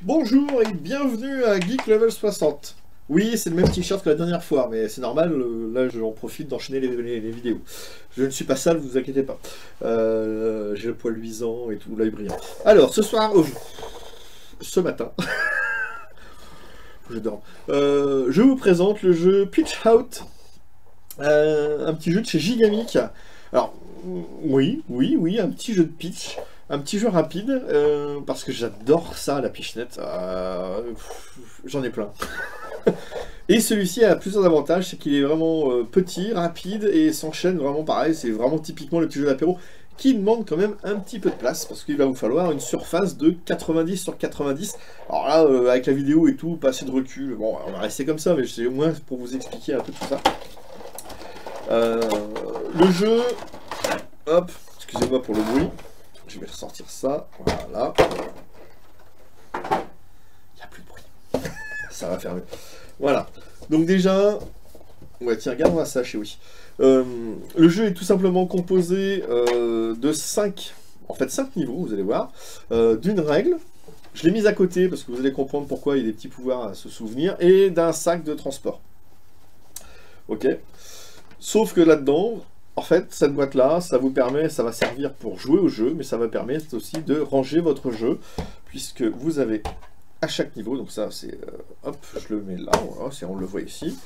Bonjour et bienvenue à Geek Level 60. Oui, c'est le même t-shirt que la dernière fois, mais c'est normal, là j'en profite d'enchaîner les vidéos. Je ne suis pas sale, vous inquiétez pas. J'ai le poil luisant et tout, l'œil brillant. Alors, ce soir, ce matin, je dors, je vous présente le jeu Pitch Out, un petit jeu de chez Gigamic. Alors, oui, un petit jeu de pitch. Un petit jeu rapide, parce que j'adore ça, la pichenette. J'en ai plein. Et celui-ci a plusieurs avantages, c'est qu'il est vraiment petit, rapide, et s'enchaîne vraiment pareil. C'est vraiment typiquement le petit jeu d'apéro qui demande quand même un petit peu de place, parce qu'il va vous falloir une surface de 90 sur 90. Alors là, avec la vidéo et tout, pas assez de recul. Bon, on va rester comme ça, mais c'est au moins pour vous expliquer un peu tout ça. Le jeu... Hop, excusez-moi pour le bruit. Je vais ressortir ça, voilà. Il n'y a plus de bruit. Ça va faire mieux. Voilà. Donc déjà... Ouais, tiens, regarde-moi ça chez oui. Le jeu est tout simplement composé de 5... En fait, 5 niveaux, vous allez voir. D'une règle. Je l'ai mise à côté parce que vous allez comprendre pourquoi il y a des petits pouvoirs à se souvenir. Et d'un sac de transport. Ok. Sauf que là-dedans... En fait, cette boîte-là, ça vous permet, ça va servir pour jouer au jeu, mais ça va permettre aussi de ranger votre jeu, puisque vous avez à chaque niveau, donc ça c'est, hop, je le mets là, voilà, on le voit ici,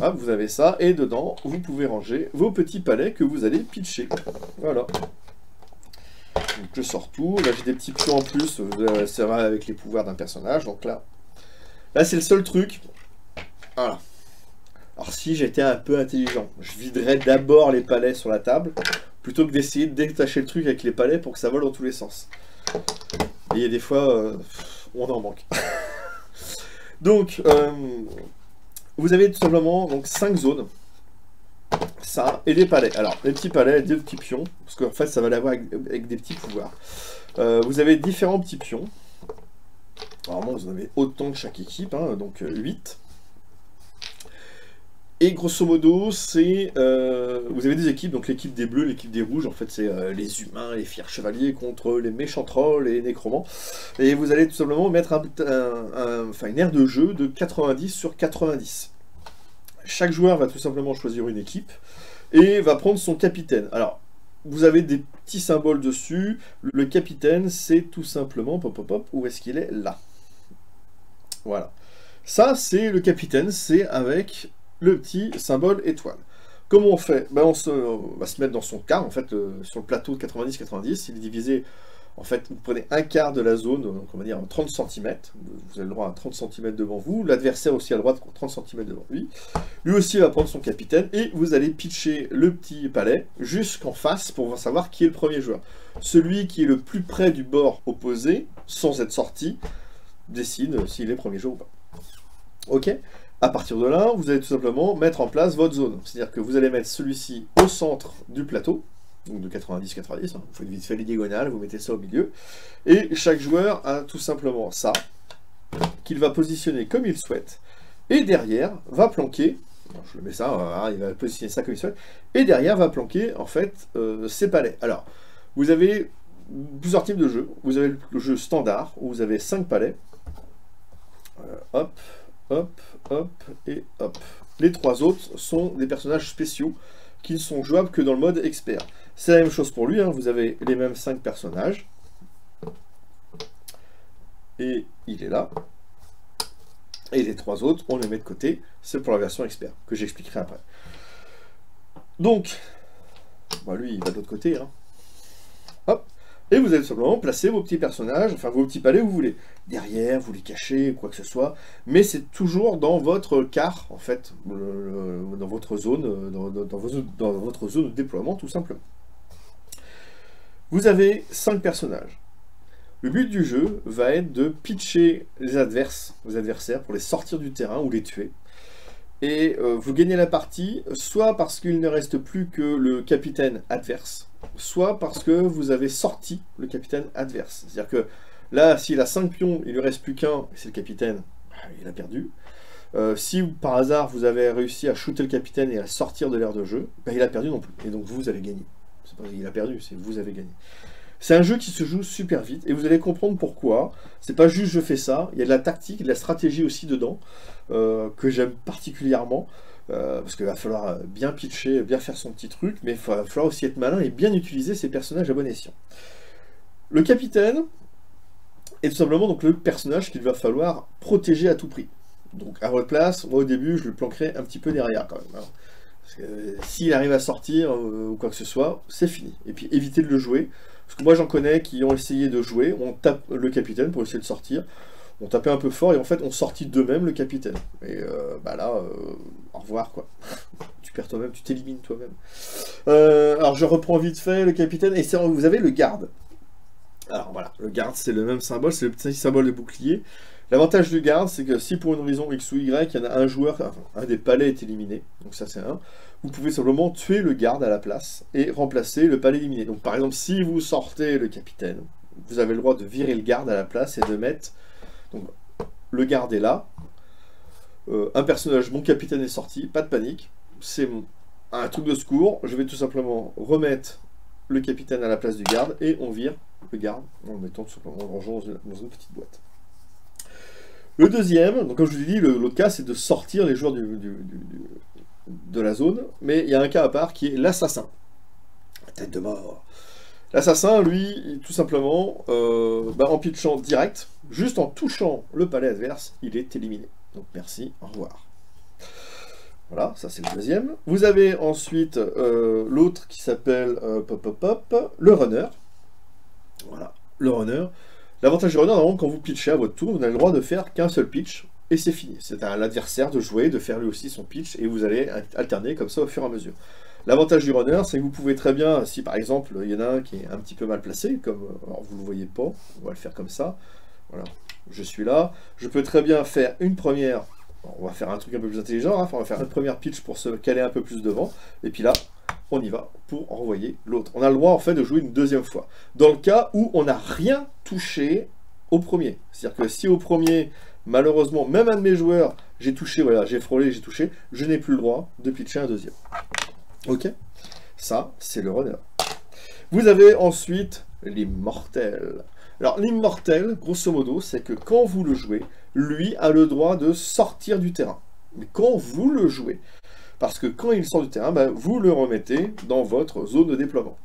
hop, vous avez ça, et dedans, vous pouvez ranger vos petits palets que vous allez pitcher, voilà. Donc je sors tout, là j'ai des petits pions en plus, ça va avec les pouvoirs d'un personnage, donc là c'est le seul truc, voilà. Alors si j'étais un peu intelligent, je viderais d'abord les palets sur la table, plutôt que d'essayer de détacher le truc avec les palets pour que ça vole dans tous les sens. Et il y a des fois, on en manque. Donc, vous avez tout simplement donc, 5 zones. Ça, et des palets. Alors, les petits palets, des petits pions, parce qu'en fait, ça va l'avoir avec des petits pouvoirs. Vous avez différents petits pions. Normalement, vous en avez autant que chaque équipe, hein, donc 8. Et grosso modo, c'est vous avez des équipes, donc l'équipe des bleus, l'équipe des rouges, en fait c'est les humains, les fiers chevaliers contre les méchants trolls et les nécromants. Et vous allez tout simplement mettre une aire de jeu de 90 sur 90. Chaque joueur va tout simplement choisir une équipe et va prendre son capitaine. Alors, vous avez des petits symboles dessus. Le capitaine, c'est tout simplement, où est-ce qu'il est? Là. Voilà. Ça, c'est le capitaine, c'est avec... le petit symbole étoile. Comment on fait? Ben on va se mettre dans son quart, en fait, sur le plateau de 90-90, il est divisé, en fait, vous prenez un quart de la zone, donc on va dire 30 cm, vous avez le droit à 30 cm devant vous, l'adversaire aussi a le droit de 30 cm devant lui, lui aussi va prendre son capitaine, et vous allez pitcher le petit palais jusqu'en face pour savoir qui est le premier joueur. Celui qui est le plus près du bord opposé, sans être sorti, décide s'il est premier joueur ou pas. Ok? À partir de là, vous allez tout simplement mettre en place votre zone. C'est-à-dire que vous allez mettre celui-ci au centre du plateau, donc de 90-90, hein. Vous faites vite fait les diagonales, vous mettez ça au milieu, et chaque joueur a tout simplement ça, qu'il va positionner comme il souhaite, et derrière va planquer, je le mets ça, il va positionner ça comme il souhaite, et derrière va planquer en fait ses palets. Alors, vous avez plusieurs types de jeux. Vous avez le jeu standard, où vous avez 5 palets, hop, hop, hop et hop. Les 3 autres sont des personnages spéciaux qui ne sont jouables que dans le mode expert. C'est la même chose pour lui, hein. Vous avez les mêmes 5 personnages. Et il est là. Et les 3 autres, on les met de côté. C'est pour la version expert, que j'expliquerai après. Donc, bah lui, il va de l'autre côté. Hein. Hop. Et vous allez simplement placer vos petits personnages, enfin vos petits palais où vous voulez. Derrière, vous les cachez, quoi que ce soit. Mais c'est toujours dans votre quart, en fait, dans votre zone, dans votre zone de déploiement, tout simplement. Vous avez 5 personnages. Le but du jeu va être de pitcher les adversaires, pour les sortir du terrain ou les tuer. Et vous gagnez la partie, soit parce qu'il ne reste plus que le capitaine adverse, soit parce que vous avez sorti le capitaine adverse. C'est-à-dire que là, s'il a 5 pions, il ne lui reste plus qu'un, et c'est le capitaine, il a perdu. Si par hasard vous avez réussi à shooter le capitaine et à sortir de l'aire de jeu, il a perdu non plus. Et donc vous avez gagné. C'est pas il a perdu, c'est vous avez gagné. C'est un jeu qui se joue super vite, et vous allez comprendre pourquoi. C'est pas juste je fais ça, il y a de la tactique, de la stratégie aussi dedans, que j'aime particulièrement, parce qu'il va falloir bien pitcher, bien faire son petit truc, mais il va falloir aussi être malin et bien utiliser ses personnages à bon escient. Le capitaine est tout simplement donc le personnage qu'il va falloir protéger à tout prix. Donc à votre place, moi au début je le planquerai un petit peu derrière quand même, hein. Parce que s'il arrive à sortir ou quoi que ce soit, c'est fini. Et puis évitez de le jouer. Parce que moi j'en connais qui ont essayé de jouer, on tape le capitaine pour essayer de sortir, on tapait un peu fort et en fait on sortit d'eux-mêmes le capitaine. Et bah là, au revoir quoi. Tu perds toi-même, tu t'élimines toi-même. Alors je reprends vite fait le capitaine, et vous avez le garde. Alors voilà, le garde c'est le même symbole, c'est le petit symbole de bouclier. L'avantage du garde, c'est que si pour une raison X ou Y, il y en a un joueur, enfin, un des palais est éliminé, donc ça c'est un, vous pouvez simplement tuer le garde à la place et remplacer le palais éliminé. Donc par exemple, si vous sortez le capitaine, vous avez le droit de virer le garde à la place et de mettre... Donc le garde est là, un personnage, mon capitaine est sorti, pas de panique, c'est un truc de secours, je vais tout simplement remettre le capitaine à la place du garde et on vire le garde en le mettant tout simplement en le rangeant dans une petite boîte. Le deuxième, donc comme je vous ai dit, l'autre cas c'est de sortir les joueurs de la zone, mais il y a un cas à part qui est l'assassin. La tête de mort. L'assassin, lui, tout simplement, en pitchant direct, juste en touchant le palais adverse, il est éliminé. Donc merci, au revoir. Voilà, ça c'est le deuxième. Vous avez ensuite l'autre qui s'appelle le runner. Voilà, le runner. L'avantage du runner, normalement, quand vous pitchez à votre tour, vous n'avez le droit de faire qu'un seul pitch, et c'est fini. C'est à l'adversaire de jouer, de faire lui aussi son pitch, et vous allez alterner comme ça au fur et à mesure. L'avantage du runner, c'est que vous pouvez très bien, si par exemple, il y en a un qui est un petit peu mal placé, comme, alors vous ne le voyez pas, on va le faire comme ça, voilà, je suis là, je peux très bien faire une première, on va faire un truc un peu plus intelligent, hein, on va faire une première pitch pour se caler un peu plus devant, et puis là, on y va pour envoyer l'autre. On a le droit en fait de jouer une deuxième fois. Dans le cas où on n'a rien touché au premier. C'est-à-dire que si au premier, malheureusement, même un de mes joueurs, j'ai touché, voilà, j'ai frôlé, j'ai touché, je n'ai plus le droit de pitcher un deuxième. Ok? Ça, c'est le runner. Vous avez ensuite l'immortel. Alors l'immortel, grosso modo, c'est que quand vous le jouez, lui a le droit de sortir du terrain. Mais quand vous le jouez, parce que quand il sort du terrain, vous le remettez dans votre zone de déploiement.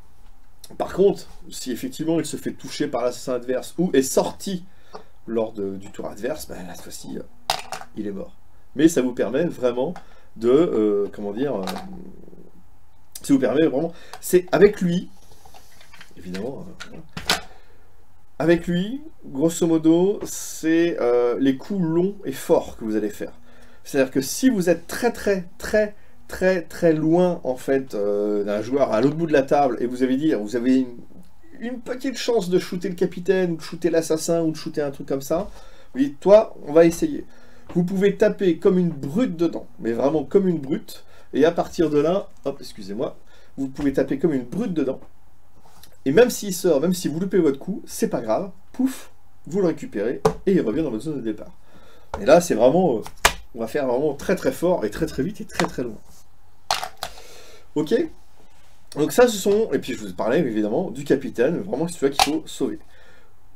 Par contre, si effectivement il se fait toucher par l'assassin adverse ou est sorti lors du tour adverse, là, cette fois-ci, il est mort. Mais ça vous permet vraiment de... comment dire... ça vous permet vraiment... C'est avec lui, évidemment... avec lui, grosso modo, c'est les coups longs et forts que vous allez faire. C'est-à-dire que si vous êtes très loin en fait d'un joueur à l'autre bout de la table et vous avez une petite chance de shooter le capitaine ou de shooter l'assassin ou de shooter un truc comme ça, vous dites toi on va essayer. Vous pouvez taper comme une brute dedans, mais vraiment comme une brute, et à partir de là, hop excusez-moi, vous pouvez taper comme une brute dedans, et même s'il sort, même si vous loupez votre coup, c'est pas grave, pouf, vous le récupérez et il revient dans votre zone de départ. Et là c'est vraiment... on va faire vraiment très fort et très vite et très loin. Ok? Donc ça ce sont, et puis je vous parlais évidemment du capitaine, vraiment c'est celui qu'il faut sauver.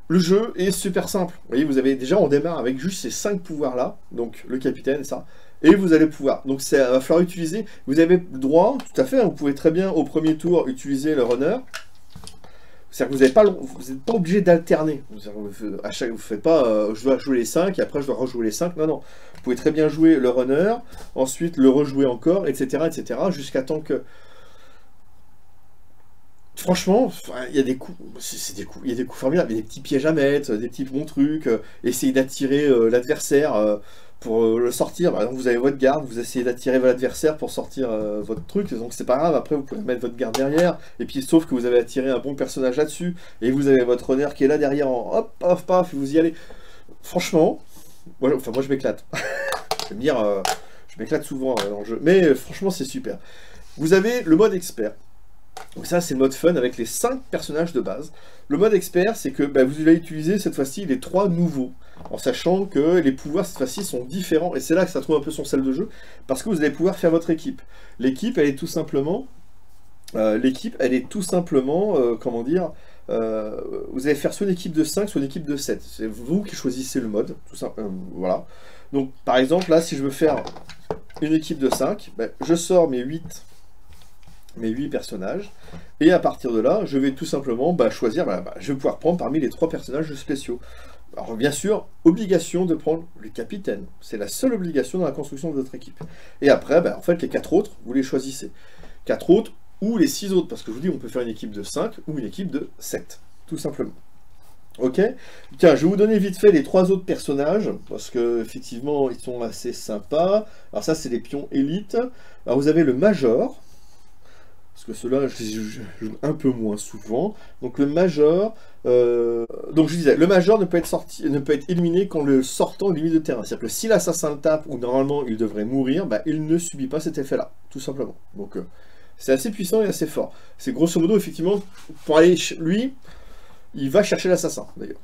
Le jeu est super simple. Vous voyez, vous avez déjà, on démarre avec juste ces 5 pouvoirs là, donc le capitaine, ça, et vous allez pouvoir. Donc ça va falloir utiliser, vous avez le droit, tout à fait, vous pouvez très bien au premier tour utiliser le runner. C'est-à-dire que vous n'êtes pas obligé d'alterner. À chaque, vous ne faites pas je dois jouer les 5 et après je dois rejouer les 5. Non, non. Vous pouvez très bien jouer le runner, ensuite le rejouer encore, etc. jusqu'à temps que... Franchement, il y a des coups, il y a des coups formidables, il y a des petits pièges à mettre, des petits bons trucs, essayer d'attirer l'adversaire pour le sortir. Par exemple, vous avez votre garde, vous essayez d'attirer votre adversaire pour sortir votre truc, donc c'est pas grave, après vous pouvez mettre votre garde derrière, et puis sauf que vous avez attiré un bon personnage là-dessus, et vous avez votre runner qui est là derrière en hop, paf, paf, et vous y allez. Franchement, moi je m'éclate. Je vais me dire, je m'éclate souvent dans le jeu, mais franchement c'est super. Vous avez le mode expert. Donc ça c'est le mode fun avec les 5 personnages de base. Le mode expert c'est que vous allez utiliser cette fois-ci les 3 nouveaux, en sachant que les pouvoirs cette fois-ci sont différents, et c'est là que ça trouve un peu son sel de jeu, parce que vous allez pouvoir faire votre équipe. L'équipe elle est tout simplement, comment dire, vous allez faire soit une équipe de 5, soit une équipe de 7. C'est vous qui choisissez le mode, tout ça. Voilà. Donc, par exemple, là, si je veux faire une équipe de 5, ben, je sors mes 8 personnages, et à partir de là, je vais tout simplement choisir, je vais pouvoir prendre parmi les 3 personnages spéciaux. Alors bien sûr, obligation de prendre le capitaine, c'est la seule obligation dans la construction de votre équipe. Et après, en fait, les 4 autres, vous les choisissez. 4 autres, ou les 6 autres, parce que je vous dis, on peut faire une équipe de 5, ou une équipe de 7, tout simplement. Ok. Tiens, je vais vous donner vite fait les 3 autres personnages, parce que effectivement, ils sont assez sympas. Alors ça, c'est les pions élites. Alors vous avez le Major, parce que ceux-là, je les joue un peu moins souvent. Donc le Major, donc je disais, le Major ne peut être éliminé qu'en le sortant de limite de terrain. C'est-à-dire que si l'assassin le tape, ou normalement il devrait mourir, il ne subit pas cet effet-là, tout simplement. Donc c'est assez puissant et assez fort. C'est grosso modo, effectivement, pour aller, lui, il va chercher l'assassin, d'ailleurs.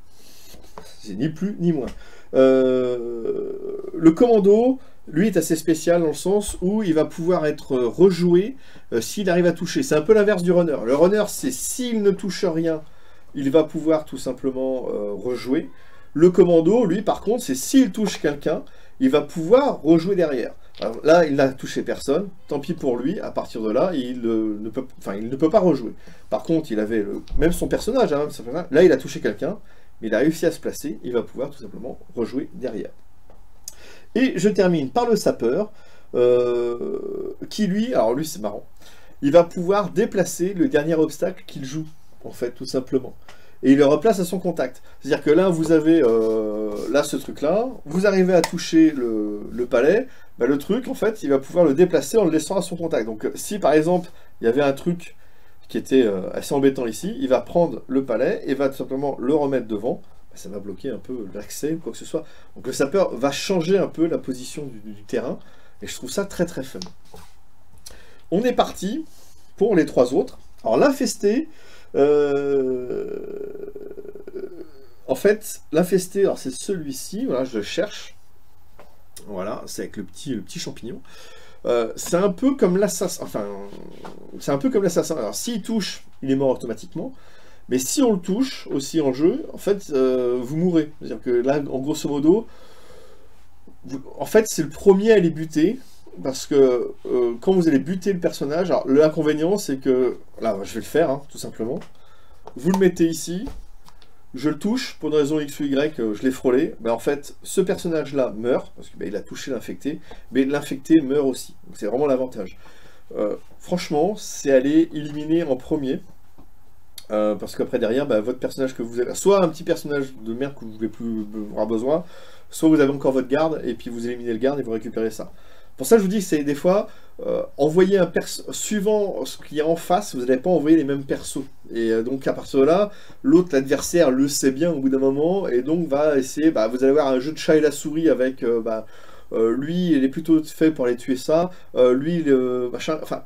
C'est ni plus ni moins. Le commando, lui, est assez spécial dans le sens où il va pouvoir être rejoué s'il arrive à toucher. C'est un peu l'inverse du runner. Le runner, c'est s'il ne touche rien, il va pouvoir tout simplement rejouer. Le commando, lui, par contre, c'est s'il touche quelqu'un, il va pouvoir rejouer derrière. Alors là, il n'a touché personne, tant pis pour lui, à partir de là, il ne peut pas rejouer. Par contre, il avait même son personnage, hein, là il a touché quelqu'un, mais il a réussi à se placer, il va pouvoir tout simplement rejouer derrière. Et je termine par le sapeur, qui lui, alors lui c'est marrant, il va pouvoir déplacer le dernier obstacle qu'il joue, en fait, tout simplement. Et il le replace à son contact. C'est-à-dire que là, vous avez là ce truc-là, vous arrivez à toucher le palais, le truc, en fait, il va pouvoir le déplacer en le laissant à son contact. Donc si, par exemple, il y avait un truc qui était assez embêtant ici, il va prendre le palais et va tout simplement le remettre devant. Ça va bloquer un peu l'accès ou quoi que ce soit. Donc le sapeur va changer un peu la position du terrain, et je trouve ça très très fun. On est parti pour les 3 autres. Alors l'infesté, en fait, l'infesté, alors c'est celui-ci, voilà, je le cherche. Voilà, c'est avec le petit champignon. C'est un peu comme l'assassin, enfin, c'est un peu comme l'assassin. Alors s'il touche, il est mort automatiquement. Mais si on le touche aussi en jeu, en fait, vous mourrez. C'est-à-dire que là, en grosso modo, en fait, c'est le premier à les buter, parce que quand vous allez buter le personnage, alors l'inconvénient, c'est que, là, je vais le faire, hein, tout simplement. Vous le mettez ici, je le touche, pour une raison X ou Y, je l'ai frôlé, en fait, ce personnage-là meurt, parce qu'il a touché l'infecté, mais l'infecté meurt aussi. C'est vraiment l'avantage. Franchement, c'est aller éliminer en premier, parce qu'après derrière, votre personnage que vous avez, soit un petit personnage de merde que vous ne pouvez plus avoir besoin, soit vous avez encore votre garde, et puis vous éliminez le garde et vous récupérez ça. Pour ça, je vous dis que c'est des fois, envoyer un perso, suivant ce qu'il y a en face, vous n'allez pas envoyer les mêmes persos. Et donc à partir de là, l'autre, l'adversaire, le sait bien au bout d'un moment, et donc va essayer, vous allez avoir un jeu de chat et la souris avec, lui, il est plutôt fait pour aller tuer ça, lui, le machin, enfin,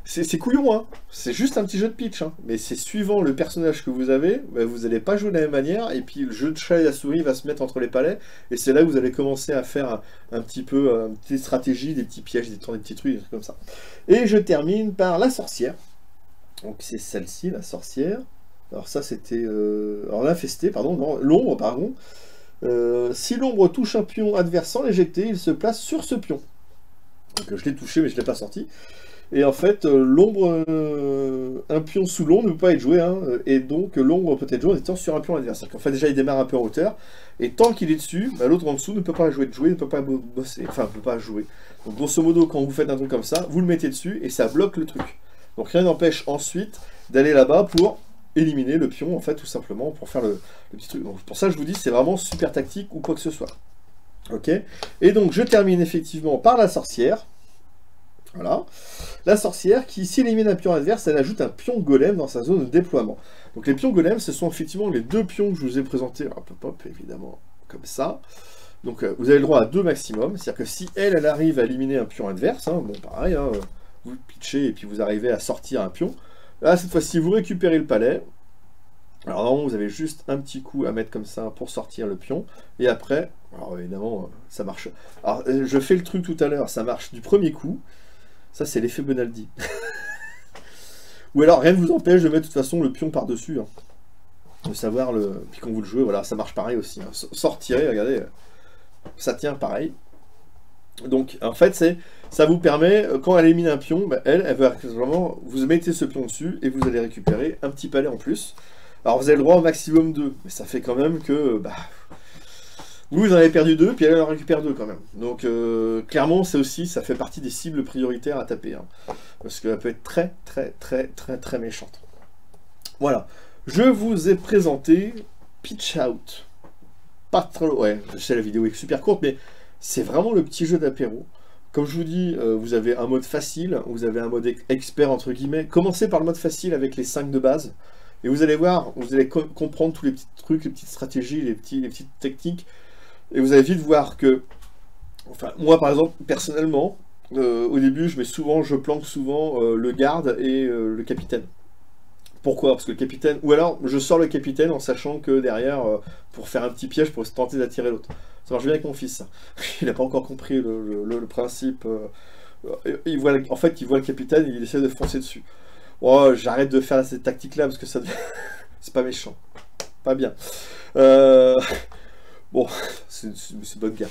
c'est couillon, hein. C'est juste un petit jeu de pitch, hein. Mais c'est suivant le personnage que vous avez, vous n'allez pas jouer de la même manière, et puis le jeu de chat et la souris va se mettre entre les palais, et c'est là que vous allez commencer à faire un petit peu une petite stratégie, des petits pièges, des petits trucs, des trucs comme ça. Et je termine par la sorcière. Donc c'est celle-ci, la sorcière. Alors ça c'était... alors l'infesté, pardon, non, l'ombre, pardon. Si l'ombre touche un pion adverse sans l'éjecter, il se place sur ce pion. Donc je l'ai touché, mais je ne l'ai pas sorti. Et en fait, l'ombre, un pion sous l'ombre ne peut pas être joué, hein, et donc l'ombre peut être joué en étant sur un pion adverse. En fait, déjà, il démarre un peu en hauteur, et tant qu'il est dessus, l'autre en dessous ne peut pas jouer, ne peut pas bosser, enfin, ne peut pas jouer. Donc, grosso modo, quand vous faites un truc comme ça, vous le mettez dessus, et ça bloque le truc. Donc, rien n'empêche ensuite d'aller là-bas pour éliminer le pion, en fait, tout simplement, pour faire le petit truc. Donc, pour ça, je vous dis, c'est vraiment super tactique ou quoi que ce soit. Ok. Et donc, je termine effectivement par la sorcière. Voilà. La sorcière qui, s'il élimine un pion adverse, elle ajoute un pion golem dans sa zone de déploiement. Donc les pions golems, ce sont effectivement les 2 pions que je vous ai présentés. Hop, hop, hop, évidemment, comme ça. Donc vous avez le droit à 2 maximum. C'est-à-dire que si elle arrive à éliminer un pion adverse, hein, bon pareil, hein, vous pitchez et puis vous arrivez à sortir un pion. Là, cette fois-ci, vous récupérez le palais. Alors normalement, vous avez juste un petit coup à mettre comme ça pour sortir le pion. Et après, alors évidemment, ça marche. Alors je fais le truc tout à l'heure, ça marche du premier coup. Ça, c'est l'effet Bonaldi. Ou alors rien ne vous empêche de mettre de toute façon le pion par-dessus. Hein. De savoir le. Puis quand vous le jouez, voilà, ça marche pareil aussi. Hein. Sortirez, regardez, ça tient pareil. Donc en fait, ça vous permet, quand elle élimine un pion, bah, elle va vraiment. Vous mettez ce pion dessus et vous allez récupérer un petit palais en plus. Alors vous avez le droit au maximum 2, mais ça fait quand même que. Bah, vous en avez perdu 2, puis elle en récupère 2 quand même. Donc clairement, c'est aussi, ça fait partie des cibles prioritaires à taper. Hein, parce qu'elle peut être très très très très très méchante. Voilà. Je vous ai présenté Pitch Out. Pas trop... Ouais, je sais, la vidéo est super courte, mais c'est vraiment le petit jeu d'apéro. Comme je vous dis, vous avez un mode facile, vous avez un mode expert, entre guillemets. Commencez par le mode facile avec les 5 de base. Et vous allez voir, vous allez comprendre tous les petits trucs, les petites stratégies, les petites techniques. Et vous allez vite voir que... Enfin, moi, par exemple, personnellement, au début, je planque souvent le garde et le capitaine. Pourquoi? Parce que le capitaine... Ou alors, je sors le capitaine en sachant que derrière, pour faire un petit piège, pour tenter d'attirer l'autre. Ça marche bien avec mon fils, ça. Il n'a pas encore compris le principe. En fait, il voit le capitaine et il essaie de foncer dessus. Oh, j'arrête de faire cette tactique-là parce que ça... c'est pas méchant. Pas bien. Bon, c'est bonne guerre.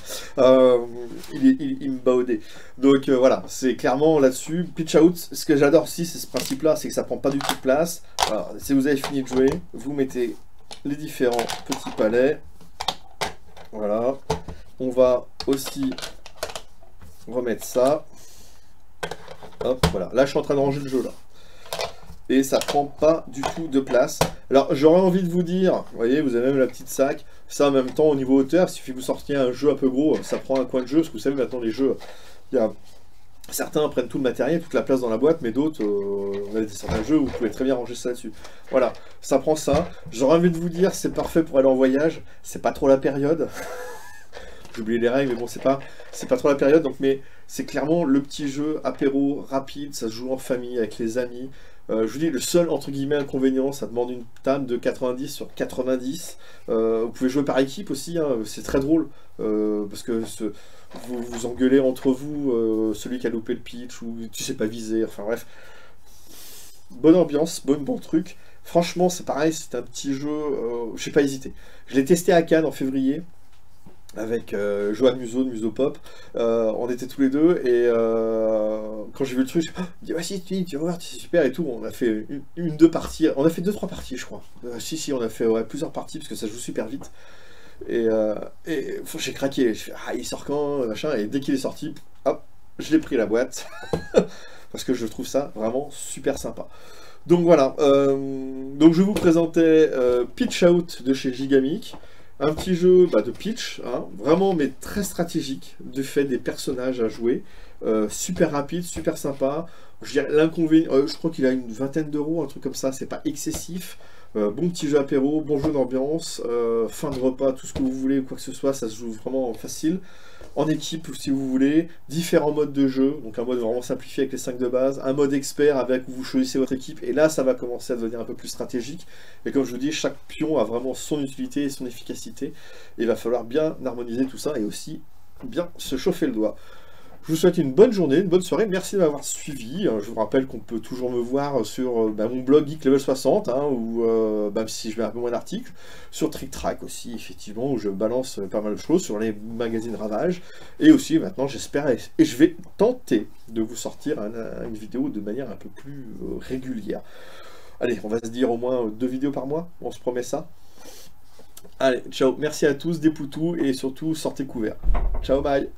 Il me bat au dé. Donc voilà, c'est clairement là-dessus. Pitch Out, ce que j'adore aussi, c'est ce principe-là, c'est que ça prend pas du tout de place. Alors, si vous avez fini de jouer, vous mettez les différents petits palets. Voilà. On va aussi remettre ça. Hop, voilà. Là, je suis en train de ranger le jeu, là. Et ça prend pas du tout de place. Alors j'aurais envie de vous dire, vous voyez, vous avez même la petite sac, ça en même temps au niveau hauteur, il suffit que vous sortiez un jeu un peu gros, ça prend un coin de jeu, parce que vous savez maintenant les jeux, certains prennent tout le matériel, toute la place dans la boîte, mais d'autres, on a certains jeux où vous pouvez très bien ranger ça là-dessus. Voilà, ça prend ça. J'aurais envie de vous dire, c'est parfait pour aller en voyage, c'est pas trop la période. J'ai oublié les règles, mais bon, c'est pas trop la période, donc, mais c'est clairement le petit jeu apéro rapide, ça se joue en famille, avec les amis. Je vous dis, le seul, entre guillemets, inconvénient, ça demande une table de 90 sur 90. Vous pouvez jouer par équipe aussi, hein, c'est très drôle, parce que vous vous engueulez entre vous, celui qui a loupé le pitch, ou tu sais pas viser, enfin bref. Bonne ambiance, bon truc. Franchement, c'est pareil, c'est un petit jeu, j'ai pas hésité. Je l'ai testé à Cannes en février, avec Johan Museau de Musopop, on était tous les deux, et quand j'ai vu le truc, je me dis, ouais, si, tu vas voir, c'est super et tout, on a fait deux parties, on a fait 2-3 parties, je crois. Si, on a fait plusieurs parties, parce que ça joue super vite, et j'ai craqué, je fais, ah, il sort quand, machin, et dès qu'il est sorti, hop, je l'ai pris la boîte, parce que je trouve ça vraiment super sympa. Donc voilà, donc je vous présentais Pitch Out de chez Gigamic. Un petit jeu de pitch, hein, vraiment mais très stratégique, du fait des personnages à jouer, super rapide, super sympa. Je dirais l'inconvénient, je crois qu'il a une 20aine d'euros, un truc comme ça, c'est pas excessif. Bon petit jeu apéro, bon jeu d'ambiance, fin de repas, tout ce que vous voulez, quoi que ce soit, ça se joue vraiment facile. En équipe, si vous voulez, différents modes de jeu, donc un mode vraiment simplifié avec les 5 de base, un mode expert avec où vous choisissez votre équipe, et là ça va commencer à devenir un peu plus stratégique, et comme je vous dis, chaque pion a vraiment son utilité et son efficacité, et il va falloir bien harmoniser tout ça, et aussi bien se chauffer le doigt. Je vous souhaite une bonne journée, une bonne soirée, merci de m'avoir suivi. Je vous rappelle qu'on peut toujours me voir sur mon blog Geek Level 60, hein, ou même si je mets un peu moins d'articles, sur Trick Track aussi, effectivement, où je balance pas mal de choses, sur les magazines Ravage, et aussi maintenant j'espère, et je vais tenter de vous sortir une vidéo de manière un peu plus régulière. Allez, on va se dire au moins 2 vidéos par mois, on se promet ça. Allez, ciao, merci à tous, des poutous, et surtout sortez couverts. Ciao, bye.